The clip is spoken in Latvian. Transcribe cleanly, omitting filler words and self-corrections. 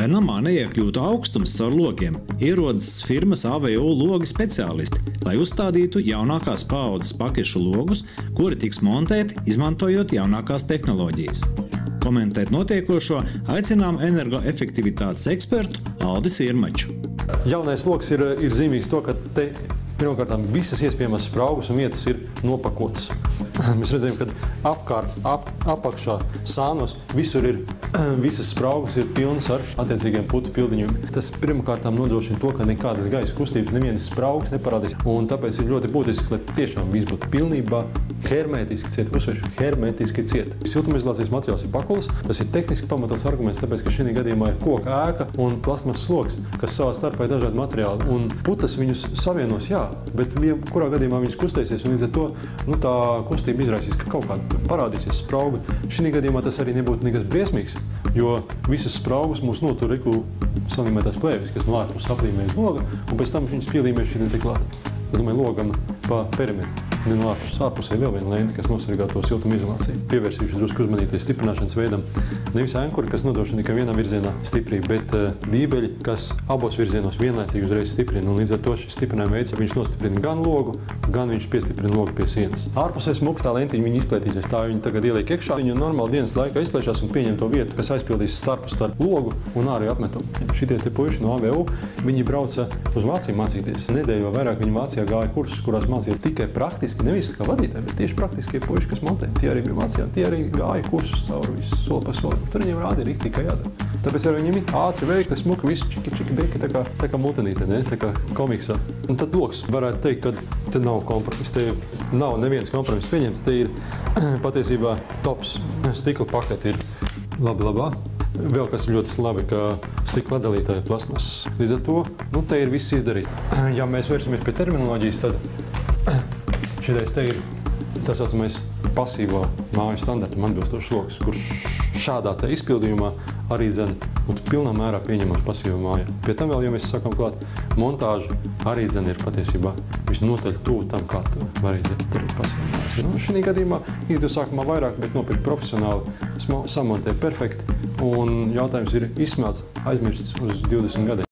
Lai namā neiekļūtu augstums caur logiem, ierodas firmas AVU logi speciālisti, lai uzstādītu jaunākās paaudzes pakešu logus, kuri tiks montēti, izmantojot jaunākās tehnoloģijas. Komentēt notiekošo aicinām energoefektivitātes ekspertu Aldi Sirmaču. Jaunais logs ir zīmīgs to, ka te pirmkārt visas iespējamās spraugas un vietas ir nopakotas. Mēs redzējām, ka apakšā sānos visur visas spraugas ir pilnas ar attiecīgiem putu pildiņiem. Tas pirmkārt nodrošina to, ka nekādas gaisa kustības, nevienas spraugas neparādīs. Un tāpēc ir ļoti būtiski, lai tiešām viss būtu pilnībā hermētiski ciet. Uzsvēršu, hermētiski ciet. Siltumizolācijas materiāls ir pakulis. Tas ir tehniski pamatots arguments, tāpēc, ka šī gadījumā ir koka ēka un plasmas sloks, kas savā starpā ir dažādi materiāli. Un putas viņus savienos, jā, bet kurā gadījumā viņas kustēsies, un līdz ar to tā kustība izraisīs, ka kaut kāda parādīsies sprauga. Šī gadījumā tas arī nebūtu nekas briesmīgs, jo visas spraugas mūs notur salīmētās plēvis, kas no ārpus aplīmējas loga, un pēc tam viņas pielīmēs šī klāt. Es domāju, logam pa perimetru. Ne no ārpusē vēl viena lente, kas nosargā to siltumizolāciju. Pievērsīšu drusku uzmanīties stiprināšanas veidam. Nevis ankuri, kas nodrošina tikai vienā virzienā stiprību, bet dībeļi, kas abos virzienos vienlaicīgi uzreiz stiprina. Un līdz ar to šis stiprinājuma veids, viņš nostiprina gan logu, gan viņš piestiprina logu pie sienas. Ārpusē smuka tā lentiņa viņa izplētīsies. Tā viņa tagad ieliek iekšā. Viņa normāli dienas laikā izplēšās un pieņem to vietu, kas aizpildīs starp logu un ārējo apmetumu. Šitie te puiši no AVU, viņi brauca uz Vāciju mācīties. Nedēļu vai vairāk viņi Vācijā gāja kursus, kurās mācījās tikai praktiski, nevis kā vadītāji, bet tieši praktiskie puiši, kas montē. Tie arī bija Vācijā, tie arī gāja kursus cauri visu soli pa soli. Tur viņiem rādi rīktīgi, kā jādara. Tāpēc arī viņiem ir ātri veikli, smuki, viss čiki beki, tā kā mutenīte, ne? Tā kā komiksā. Un tad loks varētu teikt, ka te nav kompromiss, te nav neviens kompromiss pieņemts, te ir patiesībā tops stikla paketi ir labā. Vēl kas ir ļoti labi, ka stikla atdalītāja plasmas. Līdz ar to, te ir viss izdarīts. Ja mēs vērsimies pie terminoloģijas, tad šitais te ir tā saucamais pasīvā māju standartam atbilstošs logs, kurš šādā te izpildījumā arī būtu pilnā mērā pieņemams pasīvā mājā. Pie tam vēl, ja mēs sakām klāt, montāža arī ir patiesībā visnotaļ tuvu tam, kā var izdarīt arī pasīvā mājas. Šī gadījumā izdevu sākumā vairāk, bet nopirkt profesionāli, samontē perfekti, un jautājums ir izsmelts, aizmirsts uz 20 gadiem.